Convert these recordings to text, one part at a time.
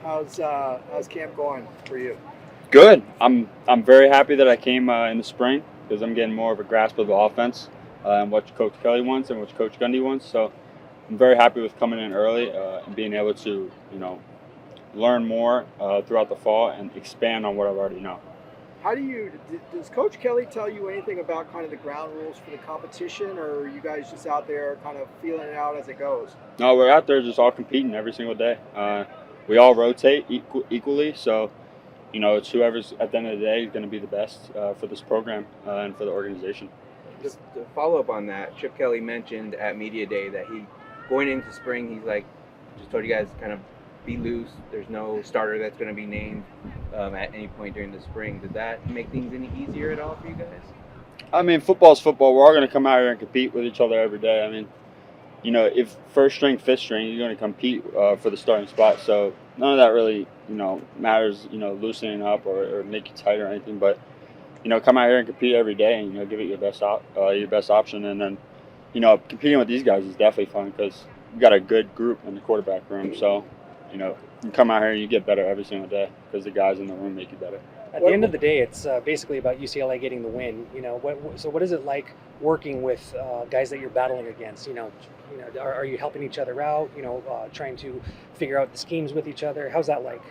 How's camp going for you? Good. I'm very happy that I came in the spring because I'm getting more of a grasp of the offense and what Coach Kelly wants and what Coach Gundy wants. So I'm very happy with coming in early and being able to learn more throughout the fall and expand on what I already know. Does Coach Kelly tell you anything about kind of the ground rules for the competition, or are you guys just out there kind of feeling it out as it goes? No, we're out there just all competing every single day. We all rotate equally, so it's whoever's at the end of the day is going to be the best for this program and for the organization. Just to follow up on that, Chip Kelly mentioned at Media Day that going into spring, he's like, just told you guys kind of be loose. There's no starter that's going to be named at any point during the spring. Did that make things any easier at all for you guys? I mean, football's football. We're all going to come out here and compete with each other every day. I mean, if first string, fifth string, you're going to compete for the starting spot. So none of that really, matters, loosening up or make you tight or anything. But, come out here and compete every day and, give it your best option. And then, competing with these guys is definitely fun because we got a good group in the quarterback room. So, you come out here and you get better every single day because the guys in the room make you better. At the end of the day, it's basically about UCLA getting the win. So what is it like working with guys that you're battling against? Are you helping each other out? Trying to figure out the schemes with each other. How's that like?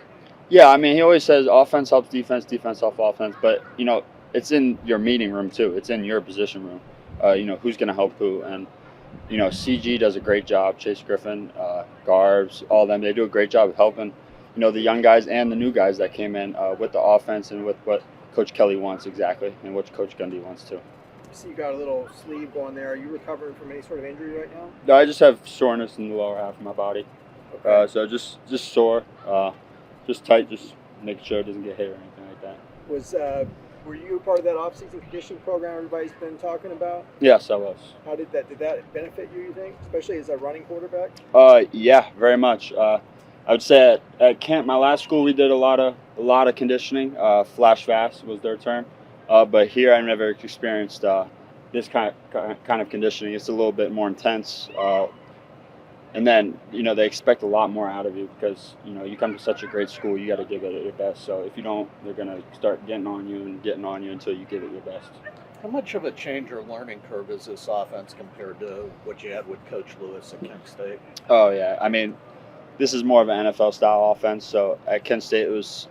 Yeah, I mean, he always says offense helps defense, defense helps offense. But it's in your meeting room too. It's in your position room. Who's going to help who, and CG does a great job. Chase Griffin, Garbers, all of them. They do a great job of helping. The young guys and the new guys that came in with the offense and with what Coach Kelly wants exactly and what Coach Gundy wants too. So you got a little sleeve going there. Are you recovering from any sort of injury right now? No, I just have soreness in the lower half of my body. Okay. So just sore, just tight, just making sure it doesn't get hit or anything like that. Were you part of that off-season conditioning program everybody's been talking about? Yes, I was. How did that benefit you think, especially as a running quarterback? Yeah, very much. I would say at camp, my last school, we did a lot of conditioning. Flash fast was their term, but here I never experienced this kind of conditioning. It's a little bit more intense, and then they expect a lot more out of you because you come to such a great school. You got to give it your best. So if you don't, they're gonna start getting on you until you give it your best. How much of a change or learning curve is this offense compared to what you had with Coach Lewis at Kent State? Oh yeah, I mean, this is more of an NFL style offense. So at Kent State, it was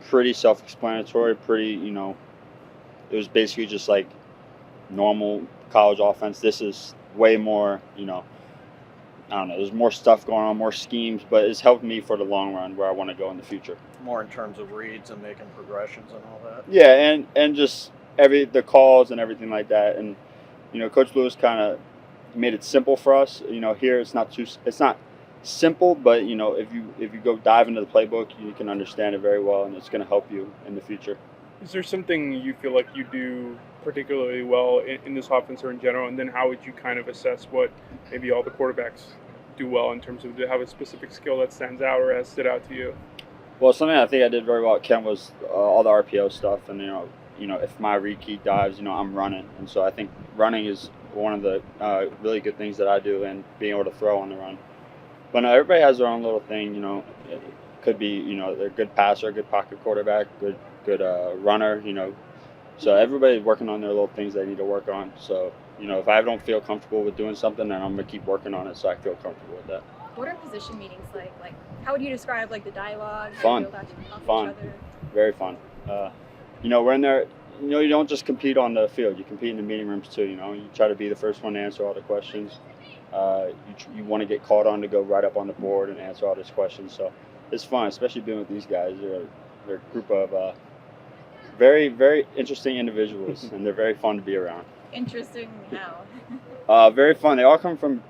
pretty self-explanatory. It was basically just like normal college offense. This is way more, I don't know. There's more stuff going on, more schemes, but it's helped me for the long run where I want to go in the future. More in terms of reads and making progressions and all that. Yeah, and just the calls and everything like that. And Coach Lewis kind of made it simple for us. Here it's not simple, but if you go dive into the playbook, you can understand it very well, and it's going to help you in the future. Is there something you feel like you do particularly well in this offense or in general, and then how would you kind of assess what maybe all the quarterbacks do well in terms of, do you have a specific skill that stands out or has stood out to you? Well, something I think I did very well at Kent was all the RPO stuff, and if my read key dives, I'm running, and so I think running is one of the really good things that I do, and being able to throw on the run. But no, everybody has their own little thing. It could be they're a good passer, a good pocket quarterback, good runner. So everybody's working on their little things they need to work on. So if I don't feel comfortable with doing something, then I'm gonna keep working on it so I feel comfortable with that. What are position meetings like? Like, how would you describe the dialogue? Fun, fun, very fun. We're in there. You don't just compete on the field. You compete in the meeting rooms too. You try to be the first one to answer all the questions. You want to get called on to go right up on the board and answer all these questions. So it's fun, especially being with these guys. They're a group of very, very interesting individuals, and they're very fun to be around. Interesting how? Very fun. We all come from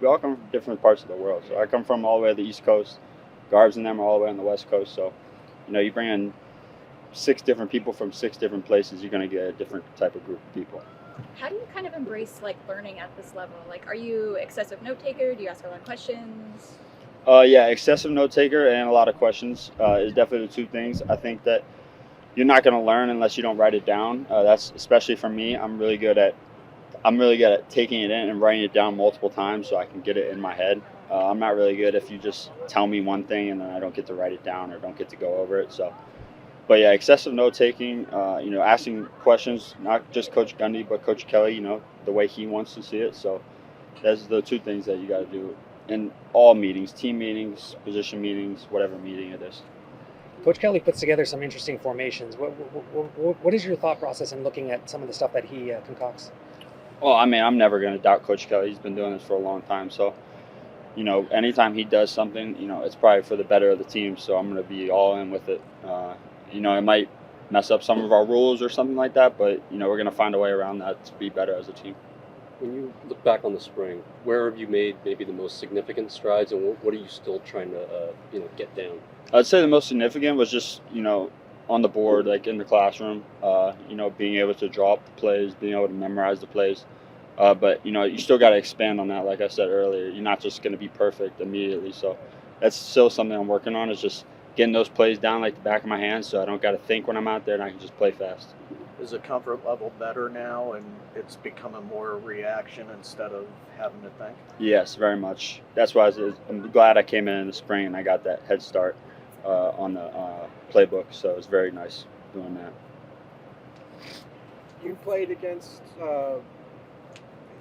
different parts of the world. So I come from all the way to the East Coast. Garbers and them are all the way on the West Coast. So, you bring in 6 different people from 6 different places, you're going to get a different type of group of people. How do you kind of embrace learning at this level? Are you excessive note taker? Do you ask a lot of questions? Yeah, excessive note taker and a lot of questions is definitely the 2 things. I think that you're not going to learn unless you don't write it down. That's especially for me. I'm really good at taking it in and writing it down multiple times so I can get it in my head. I'm not really good if you just tell me one thing and then I don't get to write it down or don't get to go over it. So, but yeah, excessive note taking, asking questions, not just Coach Gundy, but Coach Kelly, the way he wants to see it. So that's the two things that you got to do in all meetings, team meetings, position meetings, whatever meeting it is. Coach Kelly puts together some interesting formations. What is your thought process in looking at some of the stuff that he concocts? Well, I mean, I'm never going to doubt Coach Kelly. He's been doing this for a long time. So, anytime he does something, it's probably for the better of the team. So I'm going to be all in with it. It might mess up some of our rules or something like that, but, we're going to find a way around that to be better as a team. When you look back on the spring, where have you made maybe the most significant strides, and what are you still trying to, get down? I'd say the most significant was just, on the board, like in the classroom, being able to draw up the plays, being able to memorize the plays. But, you still got to expand on that. Like I said earlier, you're not just going to be perfect immediately. So that's still something I'm working on, is just getting those plays down like the back of my hand so I don't got to think when I'm out there and I can just play fast. Is the comfort level better now and it's becoming more reaction instead of having to think? Yes, very much. That's why I'm glad I came in the spring and I got that head start on the playbook. So it was very nice doing that. You played against the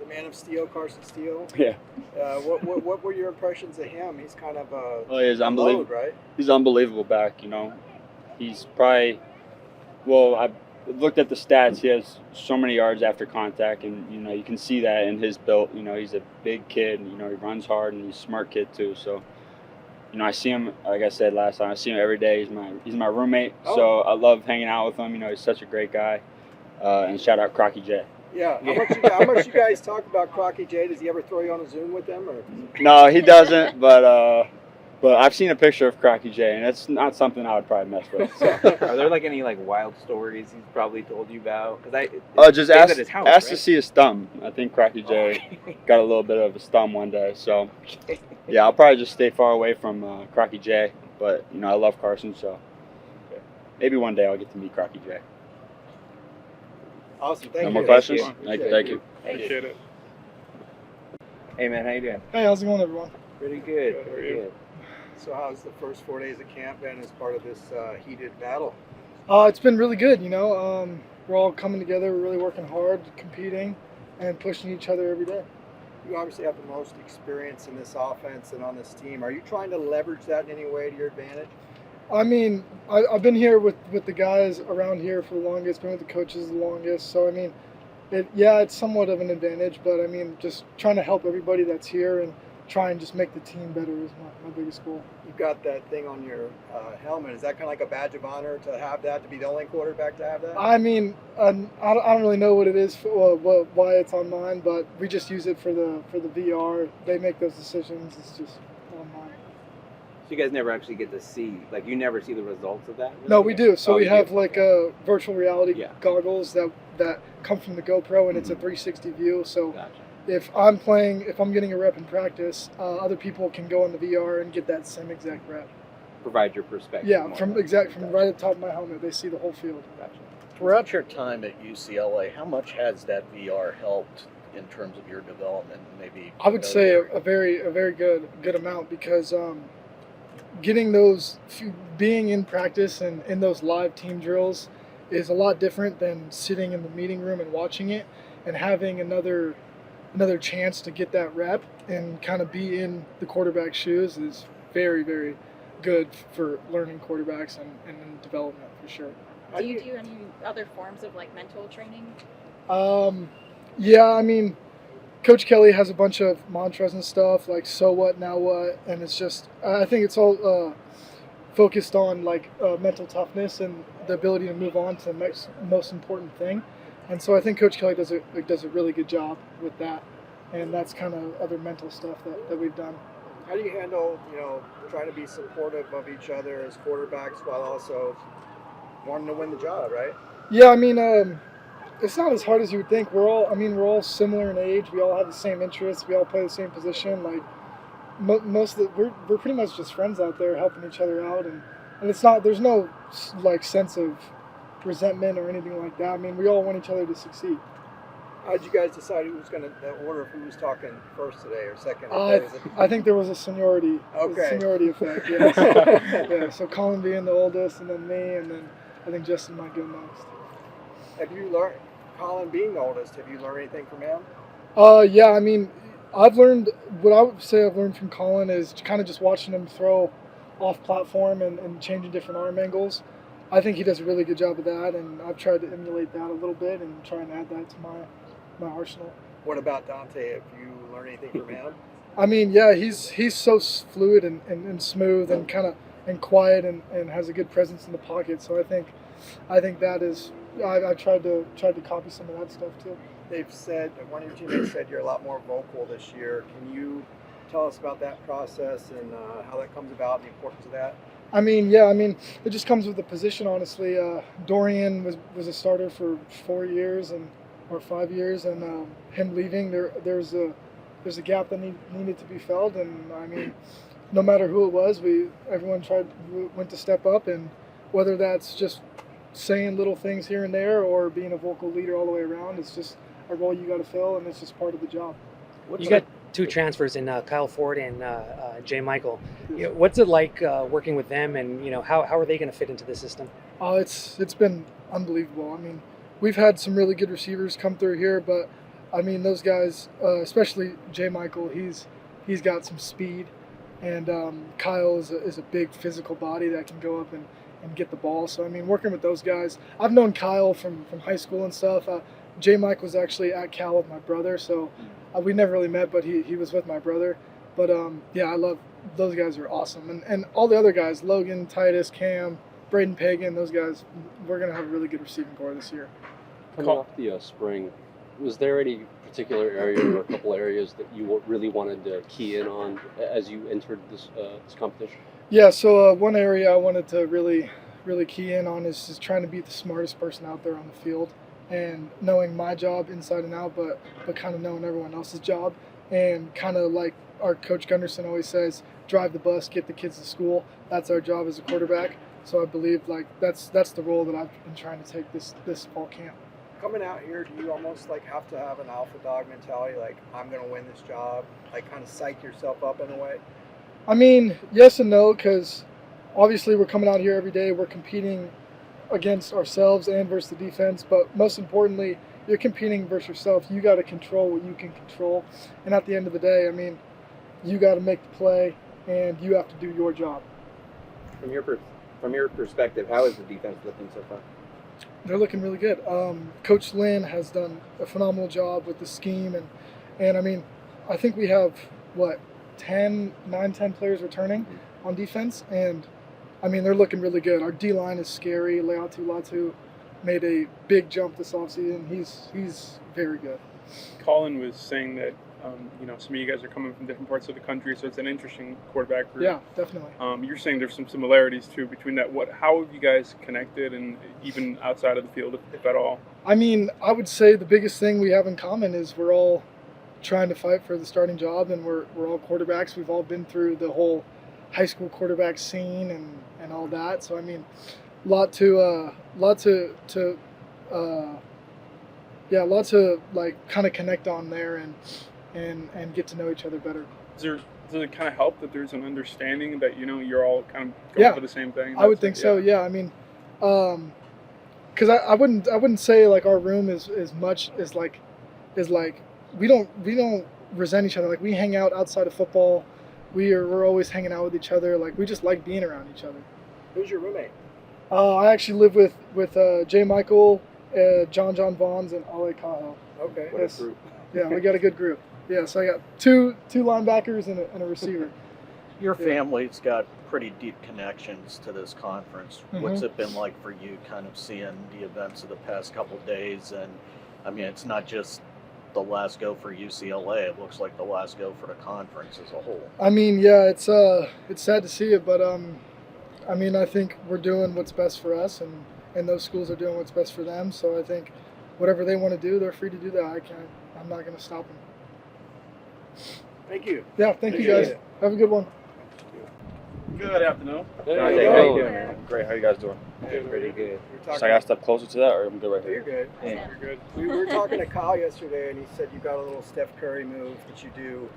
Man of Steel, Carson Steele. Yeah. What were your impressions of him? He's kind of he's unbelievable, right? He's unbelievable back. He's probably. Well, I looked at the stats. He has so many yards after contact, and you can see that in his build. He's a big kid. And, he runs hard, and he's a smart kid too. So, I see him. Like I said last time, I see him every day. He's my roommate. Oh. So I love hanging out with him. He's such a great guy. And shout out Crocky J. Yeah. How much you guys talk about Crocky J? Does he ever throw you on a Zoom with him? Or? No, he doesn't. But I've seen a picture of Crocky J, and it's not something I would probably mess with. So. Are there any wild stories he's probably told you about? Because Just at his house, ask right? to see his thumb. I think Crocky J got a little bit of his thumb one day. So yeah, I'll probably just stay far away from Crocky J. But I love Carson, so maybe one day I'll get to meet Crocky J. Awesome. Thank No you. more questions? Thank you. Appreciate it. Hey man, how you doing? Hey, how's it going, everyone? Pretty good. Good, how are Pretty you? good. So how's the first 4 days of camp been as part of this heated battle? It's been really good, we're all coming together, we're really working hard, competing, and pushing each other every day. You obviously have the most experience in this offense and on this team. Are you trying to leverage that in any way to your advantage? I mean, I've been here with the guys around here for the longest, been with the coaches the longest, so it's somewhat of an advantage, but just trying to help everybody that's here and try and just make the team better is my biggest goal. You've got that thing on your helmet. Is that kind of like a badge of honor to have that, to be the only quarterback to have that? I don't really know what it is, why it's on mine, but we just use it for the VR. They make those decisions. It's just on mine. So you guys never actually get to see, you never see the results of that? Really? No, we do. So Oh, we you have do? virtual reality Yeah. goggles that come from the GoPro, and it's a 360 view. So Gotcha. if I'm getting a rep in practice, other people can go on the VR and get that same exact rep. Provide your perspective. Yeah, more. from right at the top of my helmet, they see the whole field. Gotcha. Throughout your time at UCLA, how much has that VR helped in terms of your development? Maybe I would say a very good amount, because being in practice and in those live team drills is a lot different than sitting in the meeting room and watching it, and having another chance to get that rep and kind of be in the quarterback's shoes is very, very good for learning quarterbacks and in development for sure. Do you do any other forms of mental training? Coach Kelly has a bunch of mantras and stuff like "so what, now what," and it's just I think it's all focused on mental toughness and the ability to move on to the next most important thing. And so I think Coach Kelly does a really good job with that, and that's kind of other mental stuff that we've done. How do you handle, trying to be supportive of each other as quarterbacks while also wanting to win the job, right? Yeah, it's not as hard as you would think. We're all similar in age. We all have the same interests. We all play the same position. We're pretty much just friends out there helping each other out, and there's no sense of resentment or anything like that. We all want each other to succeed. How'd you guys decide who was going to, the order of who was talking first today or second? I think there was a seniority effect. Yeah. Yeah. So Colin being the oldest, and then me, and then I think Justin might go next. Have you learned, Colin being the oldest, have you learned anything from him? Yeah. I mean, I've learned what I would say I've learned from Colin is kind of just watching him throw off platform and changing different arm angles. I think he does a really good job of that, and I've tried to emulate that a little bit and try and add that to my arsenal. What about Dante? Have you learned anything from him? I mean, yeah, he's so fluid and smooth and kind of and quiet and has a good presence in the pocket. So I think that is I tried to copy some of that stuff too. They've said, one of your teammates said you're a lot more vocal this year. Can you tell us about that process and how that comes about and the importance of that? I mean, yeah, it just comes with the position, honestly. Dorian was a starter for 4 years or 5 years, and him leaving, there's a gap that needed to be filled, and I mean, no matter who it was, everyone went to step up, and whether that's just saying little things here and there or being a vocal leader all the way around, it's just a role you got to fill, and it's just part of the job. You got 2 transfers in Kyle Ford and Jay Michael. You know, what's it like working with them, and how are they going to fit into the system? Oh, it's been unbelievable. I mean, we've had some really good receivers come through here, but I mean those guys, especially Jay Michael, he's got some speed, and Kyle is a big physical body that can go up and get the ball. So I mean, working with those guys, I've known Kyle from high school and stuff. Jay Mike was actually at Cal with my brother, so we never really met, but he was with my brother. But yeah, I love those guys. Are awesome, and all the other guys, Logan, Titus, Cam, Braden Pagan, those guys, we're gonna have a really good receiving core this year. Coming off the spring, was there any particular area or a couple areas that you really wanted to key in on as you entered this competition? Yeah, so one area I wanted to really key in on is just trying to be the smartest person out there on the field, and knowing my job inside and out, but kind of knowing everyone else's job, and kind of like our coach Gunderson always says, drive the bus, get the kids to school. That's our job as a quarterback. So I believe like that's the role that I've been trying to take this fall camp. Coming out here, do you almost like have to have an alpha dog mentality, like I'm going to win this job, like kind of psych yourself up in a way? I mean, yes and no, because obviously we're coming out here every day. We're competing against ourselves and versus the defense, but most importantly, you're competing versus yourself. You got to control what you can control, and at the end of the day, I mean, you got to make the play, and you have to do your job. From your perspective, how is the defense looking so far? They're looking really good. Coach Lynn has done a phenomenal job with the scheme, and I mean, I think we have 10 players returning on defense, and I mean they're looking really good. Our D line is scary. Latu made a big jump this offseason. He's very good. Colin was saying that some of you guys are coming from different parts of the country, so it's an interesting quarterback group. Yeah, definitely. You're saying there's some similarities too between that. How have you guys connected, and even outside of the field, if at all? I mean, I would say the biggest thing we have in common is we're all trying to fight for the starting job, and we're all quarterbacks. We've all been through the whole high school quarterback scene and all that. So I mean, lot to like kind of connect on there and get to know each other better. Does it kind of help that there's an understanding that you're all kind of going for the same thing? I would think so. Yeah, I mean, because I wouldn't say like our room is like we don't resent each other. Like we hang out outside of football. We're always hanging out with each other. Like we just like being around each other. Who's your roommate? I actually live with Jay Michael, John Vaughns, and Ale Cahill. Okay. What a group. Yeah, we got a good group. Yeah, so I got two linebackers and a receiver. Your family's got pretty deep connections to this conference. Mm-hmm. What's it been like for you kind of seeing the events of the past couple of days? And I mean, it's not just the last go for UCLA. It looks like the last go for the conference as a whole. I mean, yeah, it's sad to see it, but I mean, I think we're doing what's best for us, and those schools are doing what's best for them. So I think whatever they want to do, they're free to do that. I'm not going to stop them. Thank you. Yeah, thank you guys. Have a good one. Good afternoon. Hey, How you doing? Great. How you guys doing? Pretty good. We were Should I gotta step closer to that, or I'm good right You're here? good. Yeah. You're good. We were talking to Kyle yesterday, and he said you got a little Steph Curry move that you do,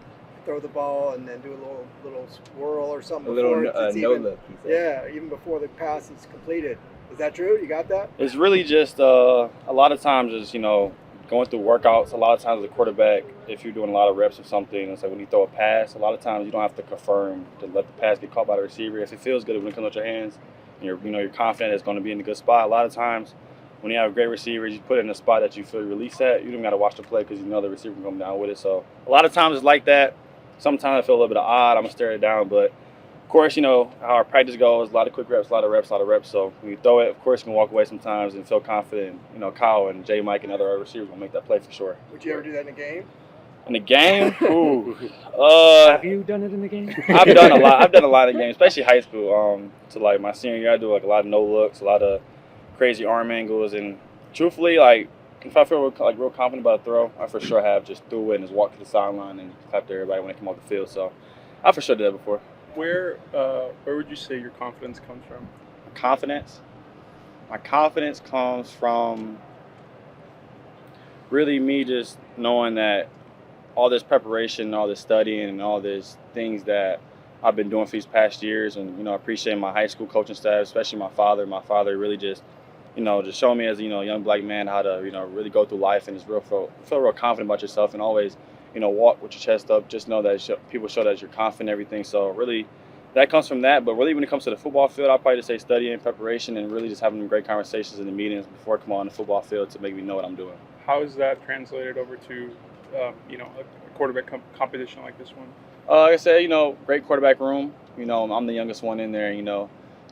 throw the ball and then do a little swirl or something. A little before it's no even, look, he said. Yeah, even before the pass is completed. Is that true? You got that? It's really just a lot of times is going through workouts. A lot of times as a quarterback, if you're doing a lot of reps or something, it's like when you throw a pass, a lot of times you don't have to confirm to let the pass get caught by the receiver. If it feels good when it comes out your hands, and you're confident it's going to be in a good spot. A lot of times when you have great receivers, you put it in a spot that you feel release at. You don't got to watch the play because you know the receiver can come down with it. So a lot of times it's like that. Sometimes I feel a little bit odd. I'm gonna stare it down, but of course, how our practice goes, a lot of quick reps, a lot of reps. So when you throw it, of course, you can walk away sometimes and feel confident. Kyle and J. Mike and other receivers will make that play for sure. Would you ever do that in a game? In the game, ooh, Have you done it in the game? I've done a lot. I've done a lot in games, especially high school. To like my senior year, I do like a lot of no looks, a lot of crazy arm angles, and truthfully, like if I feel real confident about a throw, I for sure have just threw it and just walked to the sideline and clapped to everybody when they come off the field. So I for sure did that before. Where would you say your confidence comes from? My confidence comes from really me just knowing that all this preparation, all this studying, and all these things that I've been doing for these past years, and appreciating my high school coaching staff, especially my father. My father really just just showed me as a young black man how to really go through life and just feel real confident about yourself, and always walk with your chest up. Just know that people show that you're confident in everything. So really, that comes from that. But really, when it comes to the football field, I'll probably just say studying, preparation, and really just having great conversations in the meetings before I come on the football field to make me know what I'm doing. How is that translated over to a quarterback competition like this one? Like I said, great quarterback room. I'm the youngest one in there.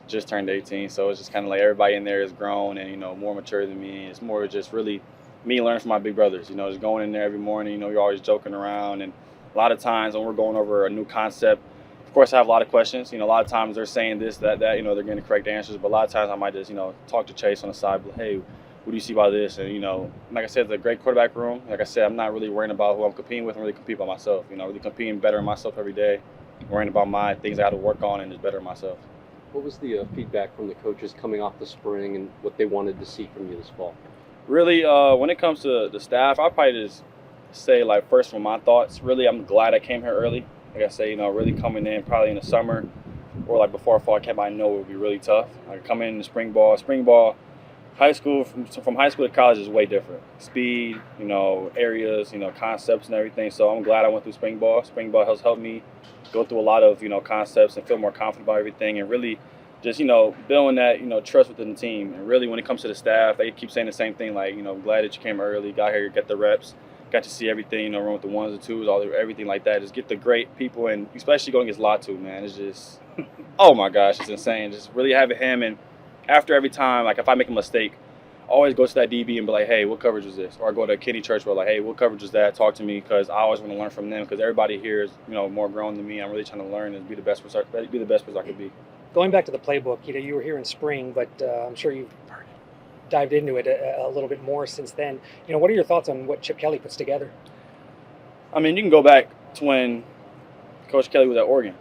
Just turned 18, so it's just kind of like everybody in there is grown and more mature than me. It's more just really me learning from my big brothers. Just going in there every morning. You're always joking around, and a lot of times when we're going over a new concept, of course I have a lot of questions. A lot of times they're saying this, that. They're getting the correct answers, but a lot of times I might just talk to Chase on the side, like, hey, what do you see about this? And like I said, it's a great quarterback room. Like I said, I'm not really worrying about who I'm competing with. I'm really competing by myself. Really competing better in myself every day. Worrying about my things I got to work on and just better myself. What was the feedback from the coaches coming off the spring and what they wanted to see from you this fall? Really, when it comes to the staff, I'll probably just say, like, first from my thoughts, really I'm glad I came here early. Like I say, really coming in probably in the summer or like before fall camp, I know it would be really tough. Like coming in the spring ball, high school, from high school to college is way different. Speed, areas, concepts and everything. So I'm glad I went through spring ball. Spring ball has helped me go through a lot of, concepts and feel more confident about everything, and really just, building that, trust within the team. And really when it comes to the staff, they keep saying the same thing, like, glad that you came early, got here, get the reps, got to see everything, run with the ones and twos, everything like that. Just get the great people, and especially going against Latu, man. It's just, oh my gosh, it's insane. Just really having him, and after every time, like if I make a mistake, I always go to that DB and be like, hey, what coverage was this? Or I go to Kenny Churchwell, like, hey, what coverage was that? Talk to me, because I always want to learn from them, because everybody here is, more grown than me. I'm really trying to learn and be the best person I could be. Going back to the playbook, you were here in spring, but I'm sure you've dived into it a little bit more since then. What are your thoughts on what Chip Kelly puts together? I mean, you can go back to when Coach Kelly was at Oregon,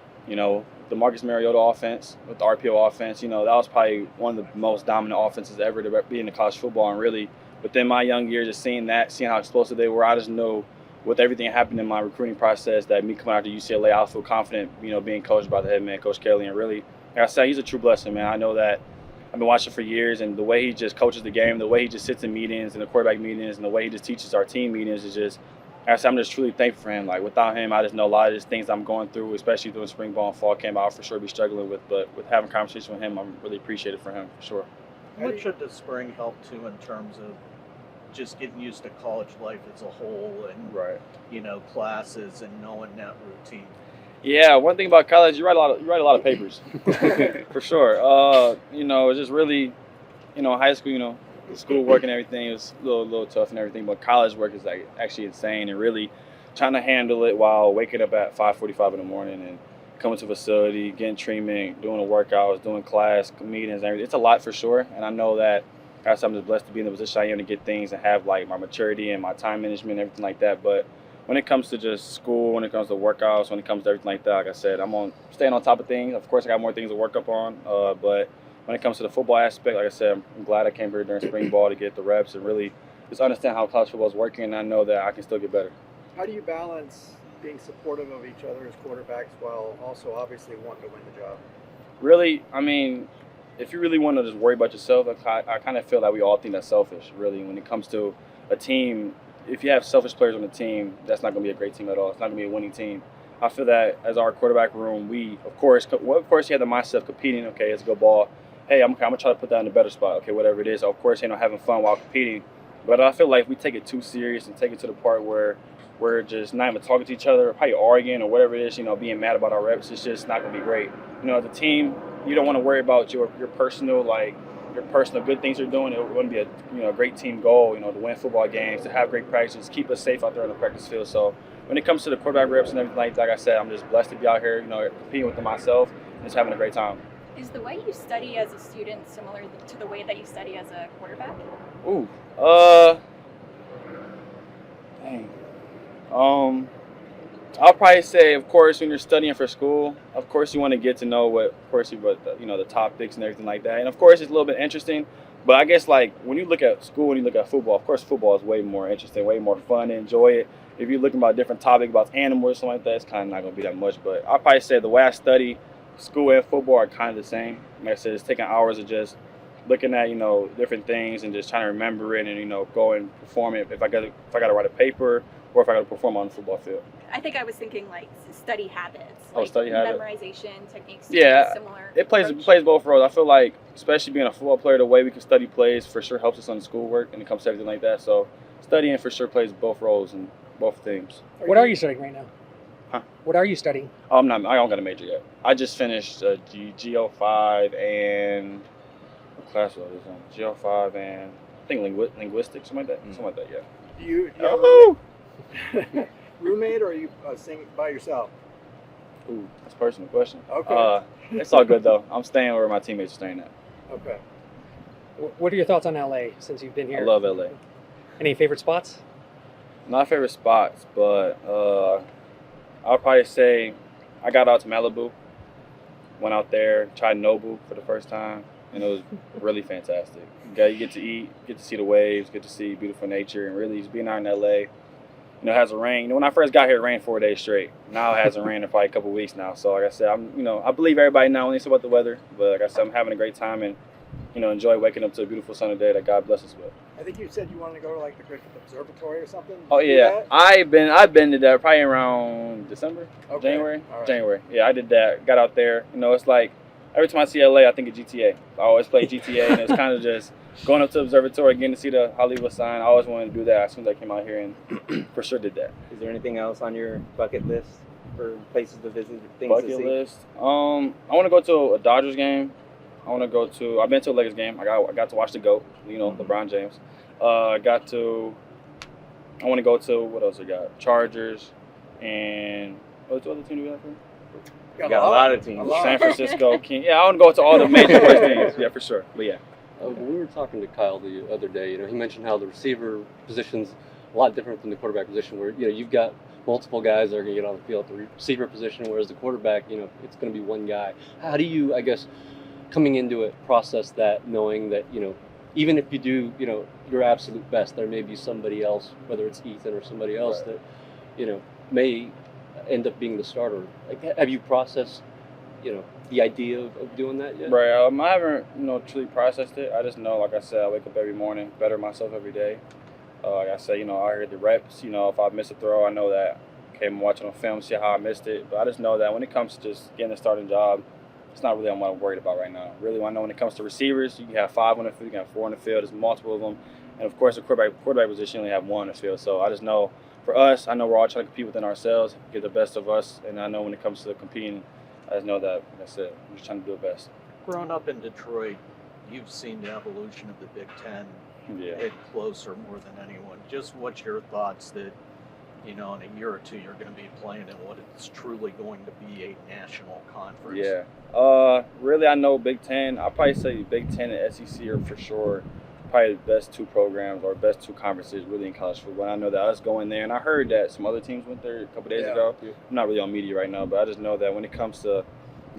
the Marcus Mariota offense with the RPO offense, that was probably one of the most dominant offenses ever to be in the college football. And really, within my young years, just seeing how explosive they were, I just know with everything that happened in my recruiting process that me coming out to UCLA, I feel confident, being coached by the head man, Coach Kelly. And really, like I said, he's a true blessing, man. I know that I've been watching for years, and the way he just coaches the game, the way he just sits in meetings and the quarterback meetings, and the way he just teaches our team meetings is just, like I said, I'm just truly thankful for him. Like, without him, I just know a lot of these things I'm going through, especially during spring ball and fall camp, I'll for sure be struggling with. But with having conversation with him, I'm really appreciative for him, for sure. What should the spring help too in terms of just getting used to college life as a whole and Right. Classes and knowing that routine? Yeah, one thing about college, you write a lot of papers, for sure. It's just really, high school, schoolwork and everything is a little tough and everything, but college work is like actually insane, and really trying to handle it while waking up at 5:45 in the morning and coming to a facility, getting treatment, doing the workouts, doing class meetings, and everything. It's a lot for sure, and I know that I'm just blessed to be in the position I am to get things and have like my maturity and my time management and everything like that. But when it comes to just school, when it comes to workouts, when it comes to everything like that, like I said, I'm staying on top of things. Of course, I got more things to work up on, but when it comes to the football aspect, like I said, I'm glad I came here during spring ball to get the reps and really just understand how college football is working, and I know that I can still get better. How do you balance being supportive of each other as quarterbacks while also obviously wanting to win the job? Really, I mean, if you really want to just worry about yourself, I kind of feel that we all think that's selfish, really, when it comes to a team. If you have selfish players on the team, that's not going to be a great team at all. It's not going to be a winning team. I feel that as our quarterback room, we, of course, you have the mindset of competing. Okay, it's a good ball. Hey, I'm going to try to put that in a better spot. Okay, whatever it is. Of course, having fun while competing. But I feel like we take it too serious and take it to the part where we're just not even talking to each other, or probably arguing or whatever it is, being mad about our reps. It's just not going to be great. As a team, you don't want to worry about your personal, good things you're doing. It wouldn't be a great team goal, to win football games, to have great practices, keep us safe out there on the practice field. So when it comes to the quarterback reps and everything, like I said, I'm just blessed to be out here, competing with them myself and just having a great time. Is the way you study as a student similar to the way that you study as a quarterback? Ooh, dang. I'll probably say, of course, when you're studying for school, of course you want to get to know the topics and everything like that. And of course it's a little bit interesting, but I guess when you look at school and you look at football, of course football is way more interesting, way more fun to enjoy it. If you're looking about different topics about animals or something like that, it's kind of not going to be that much. But I'll probably say the way I study, school and football are kind of the same. Like I said, it's taking hours of just looking at different things and just trying to remember it and go and perform it. If I got to write a paper or if I got to perform on the football field. I think I was thinking study habits. Study habits. Memorization techniques. Yeah, similar. It plays both roles. I feel like, especially being a football player, the way we can study plays for sure helps us on the schoolwork and it comes to everything like that. So studying for sure plays both roles and both teams. What are you studying right now? Huh? What are you studying? I don't got a major yet. I just finished GO5 and what class was I on? GO5 and I think linguistics, something like that. Something like that, yeah. Do you have a roommate or are you staying by yourself? Ooh, that's a personal question. Okay. It's all good though. I'm staying where my teammates are staying at. Okay. What are your thoughts on LA since you've been here? I love LA. Any favorite spots? Not favorite spots, but I'll probably say I got out to Malibu, went out there, tried Nobu for the first time, and it was really fantastic. You get to eat, get to see the waves, get to see beautiful nature, and really just being out in LA. It hasn't rained. When I first got here, it rained 4 days straight. Now it hasn't rained in probably a couple of weeks now. So like I said, I believe everybody now when they say about the weather, but like I said, I'm having a great time and enjoy waking up to a beautiful sunny day that God bless us with. I think you said you wanted to go to the Griffith Observatory or something. Oh yeah, I've been to that probably around December, okay. January, Right. January. Yeah, I did that. Got out there. It's like every time I see LA, I think of GTA. I always play GTA, and it's kind of just going up to the observatory, getting to see the Hollywood sign. I always wanted to do that as soon as I came out here, and for sure did that. Is there anything else on your bucket list for places to visit, things to see? Bucket list. I want to go to a Dodgers game. I've been to a Lakers game. I got to watch the GOAT, LeBron James. I want to go to, what else I got? Chargers and what other team do we have here? You got a lot of teams. San Francisco, King. Yeah, I want to go to all the major sports teams. Yeah, for sure. But yeah. We were talking to Kyle the other day. He mentioned how the receiver position's a lot different than the quarterback position, where you've got multiple guys that are going to get on the field at the receiver position, whereas the quarterback, it's going to be one guy. How do you, I guess, coming into it, process that, knowing that even if you do your absolute best, there may be somebody else, whether it's Ethan or somebody else, right, that may end up being the starter. Have you processed the idea of doing that yet? Right. I haven't, truly processed it. I just know, like I said, I wake up every morning, better myself every day. Like I said, I heard the reps. If I miss a throw, I know that. Okay, I'm watching on film, see how I missed it. But I just know that when it comes to just getting a starting job, it's not really what I'm worried about right now. Really, I know when it comes to receivers, you can have 5 on the field, you can have 4 on the field. There's multiple of them. And, of course, the quarterback position, you only have 1 on the field. So I just know, for us, I know we're all trying to compete within ourselves, get the best of us. And I know when it comes to competing, I just know that, that's it. I'm just trying to do the best. Growing up in Detroit, you've seen the evolution of the Big Ten hit closer more than anyone. Just what's your thoughts that, in a year or two you're going to be playing in what it's truly going to be a national conference? Yeah. Really, I know Big Ten. I'll probably say Big Ten and SEC are for sure probably the best 2 programs or best 2 conferences really in college football. I know that us going there, and I heard that some other teams went there a couple days ago. I'm not really on media right now, but I just know that when it comes to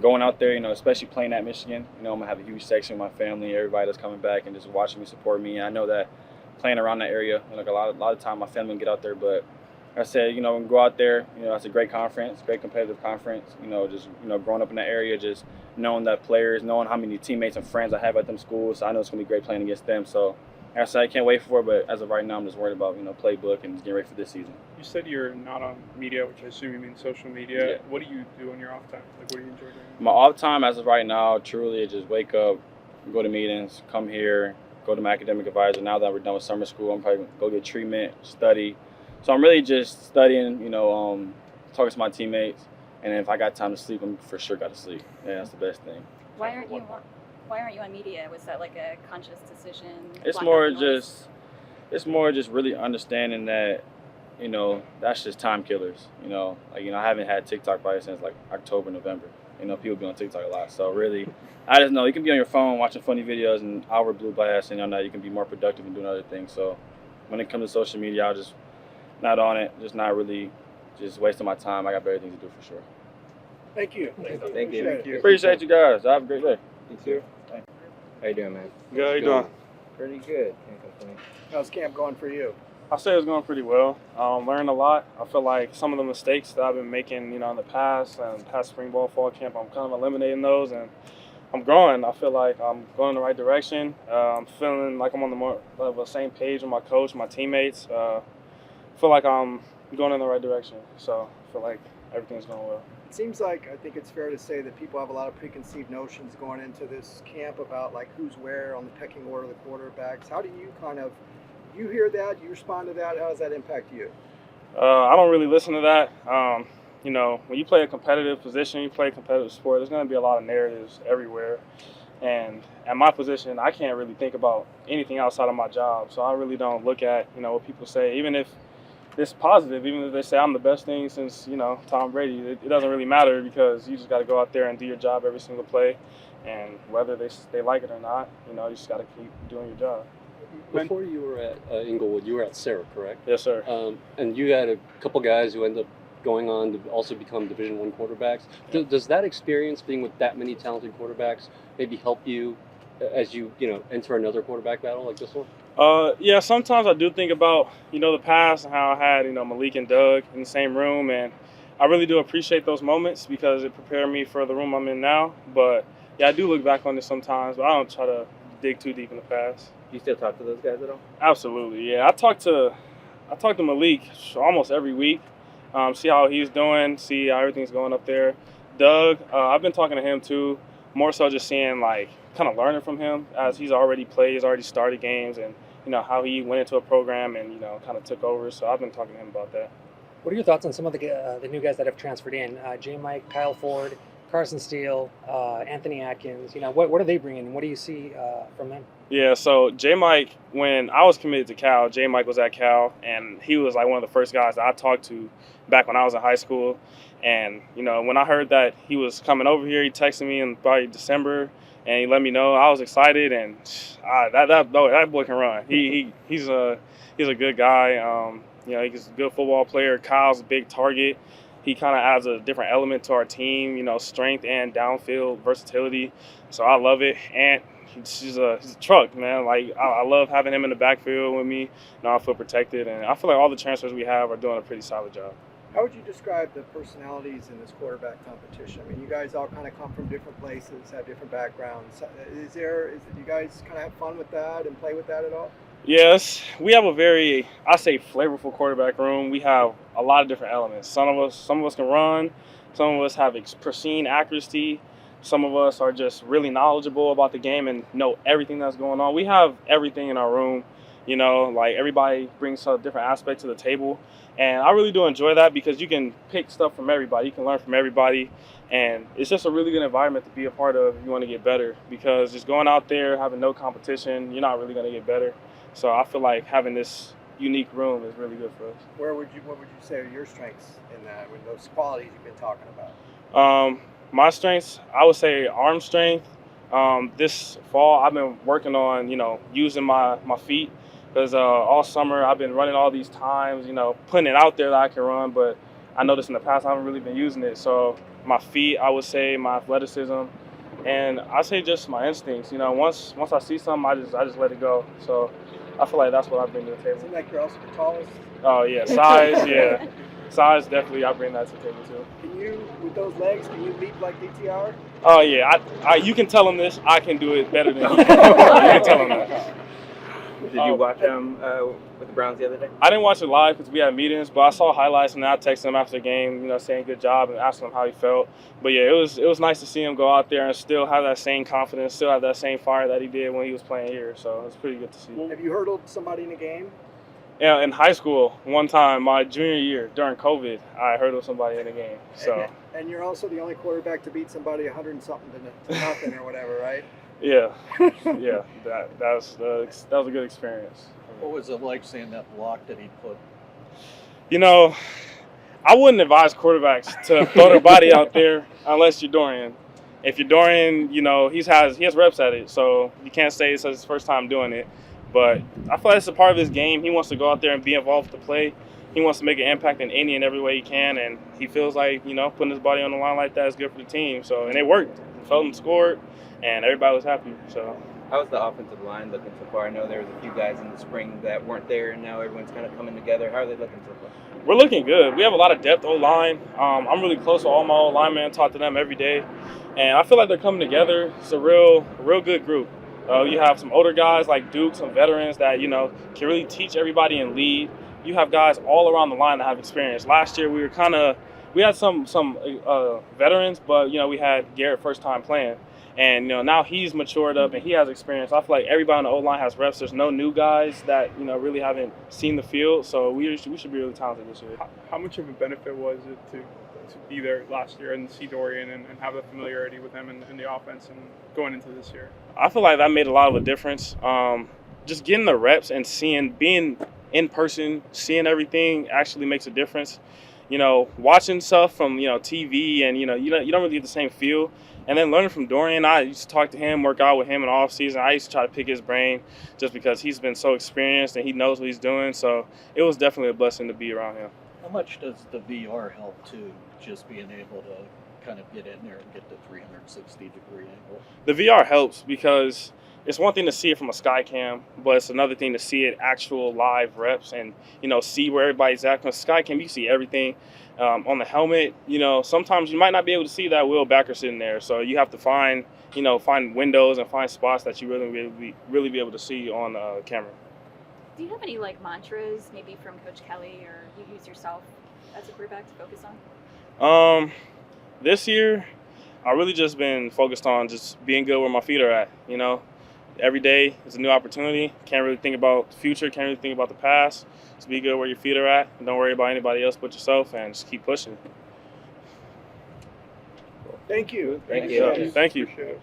going out there, especially playing at Michigan, I'm gonna have a huge section with my family, everybody that's coming back and just watching me support me. And I know that playing around that area, like a lot of time, my family can get out there. But like I said, when we go out there, it's a great conference, great competitive conference. Just growing up in that area, just knowing that players, knowing how many teammates and friends I have at them schools. So I know it's gonna be great playing against them. So like I said, I can't wait for it. But as of right now, I'm just worried about playbook and getting ready for this season. You said you're not on media, which I assume you mean social media. Yeah. What do you do on your off time? Like, what do you enjoy doing? My off time, as of right now, truly is just wake up, go to meetings, come here, go to my academic advisor. Now that we're done with summer school, I'm probably gonna go get treatment, study. So I'm really just studying, talking to my teammates, and then if I got time to sleep, I'm for sure got to sleep. Yeah, that's the best thing. Why aren't you on media? Was that like a conscious decision? It's more just really understanding that, that's just time killers. I haven't had TikTok probably since like October, November. People be on TikTok a lot. So really, I just know you can be on your phone watching funny videos and hour blew past, and you can be more productive and doing other things. So when it comes to social media, I'll just not on it, just not really just wasting my time. I got better things to do for sure. Thank you. Thank you. Appreciate you guys. Have a great day. You too. How you doing, man? Good, how you doing? Pretty good. Can't complain. How's camp going for you? I'll say it's going pretty well. Learned a lot. I feel like some of the mistakes that I've been making, in the past and past spring ball, fall camp, I'm kind of eliminating those, and I'm growing. I feel like I'm going in the right direction. I'm feeling like I'm on the same page with my coach, my teammates. I feel like I'm going in the right direction. So I feel like everything's going well. It seems like, I think it's fair to say that people have a lot of preconceived notions going into this camp about like who's where on the pecking order of the quarterbacks. How do you you hear that? You respond to that? How does that impact you? I don't really listen to that. When you play a competitive position, you play a competitive sport, there's going to be a lot of narratives everywhere. And at my position, I can't really think about anything outside of my job. So I really don't look at, what people say, even if it's positive, even if they say I'm the best thing since, Tom Brady. It doesn't really matter because you just got to go out there and do your job every single play. And whether they like it or not, you just got to keep doing your job. Before you were at Inglewood, you were at Sarah, correct? Yes, sir. And you had a couple guys who ended up going on to also become Division I quarterbacks. Yeah. Does that experience, being with that many talented quarterbacks, maybe help you as you enter another quarterback battle like this one? Yeah, sometimes I do think about the past and how I had Malik and Doug in the same room, and I really do appreciate those moments because it prepared me for the room I'm in now. But yeah, I do look back on this sometimes, but I don't try to dig too deep in the past. Do you still talk to those guys at all? Absolutely, yeah. I talk to Malik almost every week. See how he's doing, see how everything's going up there. Doug, I've been talking to him too, more so just seeing kind of learning from him as he's already played, he's already started games, and how he went into a program and kind of took over. So I've been talking to him about that. What are your thoughts on some of the new guys that have transferred in? J. Mike, Kyle Ford, Carson Steele, Anthony Atkins. What are they bringing? What do you see from them? Yeah, so J. Mike, when I was committed to Cal, J. Mike was at Cal, and he was like one of the first guys that I talked to back when I was in high school. And when I heard that he was coming over here, he texted me in probably December, and he let me know. I was excited, and that boy can run. He's a good guy. He's a good football player. Kyle's a big target. He kind of adds a different element to our team, strength and downfield versatility. So I love it. And he's a truck, man. I love having him in the backfield with me. I feel protected, and I feel like all the transfers we have are doing a pretty solid job. How would you describe the personalities in this quarterback competition? I mean, you guys all kind of come from different places, have different backgrounds. Do you guys kind of have fun with that and play with that at all? Yes, we have a very, I say, flavorful quarterback room. We have a lot of different elements. Some of us can run. Some of us have pristine accuracy. Some of us are just really knowledgeable about the game and know everything that's going on. We have everything in our room. Everybody brings a different aspect to the table. And I really do enjoy that because you can pick stuff from everybody. You can learn from everybody. And it's just a really good environment to be a part of if you want to get better. Because just going out there, having no competition, you're not really going to get better. So I feel like having this unique room is really good for us. What would you say are your strengths in that, with those qualities you've been talking about? My strengths, I would say arm strength. This fall, I've been working on, using my feet. Because all summer I've been running all these times, putting it out there that I can run, but I noticed in the past I haven't really been using it. So my feet, I would say, my athleticism, and I say just my instincts. You know, once I see something, I just let it go. So I feel like that's what I bring to the table. Seems like you're also the tallest. Oh yeah, size, yeah, size definitely. I bring that to the table too. Can you, with those legs, can you leap like DTR? Oh yeah, you can tell him this. I can do it better than you can tell him that. Did you watch him with the Browns the other day? I didn't watch it live because we had meetings, but I saw highlights and I texted him after the game, you know, saying good job and asking him how he felt. But yeah, it was nice to see him go out there and still have that same confidence, still have that same fire that he did when he was playing here. So it was pretty good to see. Have you hurdled somebody in a game? Yeah, in high school, one time, my junior year during COVID, I hurdled somebody in a game. So. And you're also the only quarterback to beat somebody 100-something to nothing or whatever, right? Yeah, yeah, that was a good experience. What was it like seeing that block that he put? You know, I wouldn't advise quarterbacks to throw their body out there unless you're Dorian. If you're Dorian, you know, he has reps at it, so you can't say it's his first time doing it. But I feel like it's a part of his game. He wants to go out there and be involved with the play. He wants to make an impact in any and every way he can, and he feels like, you know, putting his body on the line like that is good for the team. So, and it worked. Felton scored, and everybody was happy. So. How's the offensive line looking so far? I know there was a few guys in the spring that weren't there, and now everyone's kind of coming together. How are they looking so far? We're looking good. We have a lot of depth O-line. I'm really close to all my O-linemen, talk to them every day, and I feel like they're coming together. It's a real good group. You have some older guys like Duke, some veterans that, you know, can really teach everybody and lead. You have guys all around the line that have experience. Last year we had some veterans, but, you know, we had Garrett first time playing. And, you know, now he's matured up and he has experience. I feel like everybody on the O-line has reps. There's no new guys that, you know, really haven't seen the field. So we should be really talented this year. How much of a benefit was it to be there last year and see Dorian and have the familiarity with him in the offense and going into this year? I feel like that made a lot of a difference. Just getting the reps and being in person, seeing everything actually makes a difference. You know, watching stuff from, you know, TV and, you know, you don't really get the same feel. And then learning from Dorian, I used to talk to him, work out with him in the off season. I used to try to pick his brain just because he's been so experienced and he knows what he's doing. So it was definitely a blessing to be around him. How much does the VR help too, just being able to kind of get in there and get the 360-degree angle? The VR helps because it's one thing to see it from a sky cam, but it's another thing to see it actual live reps and, you know, see where everybody's at. Because sky cam, you see everything. On the helmet, you know, sometimes you might not be able to see that Will backer sitting there. So you have to find windows and find spots that you really be able to see on camera. Do you have any like mantras, maybe from Coach Kelly, or you use yourself as a quarterback to focus on? This year, I've really just been focused on just being good where my feet are at. You know, every day is a new opportunity. Can't really think about the future. Can't really think about the past. Just be good where your feet are at. And don't worry about anybody else but yourself, and just keep pushing. Thank you. Thank you. Thank you. Appreciate it.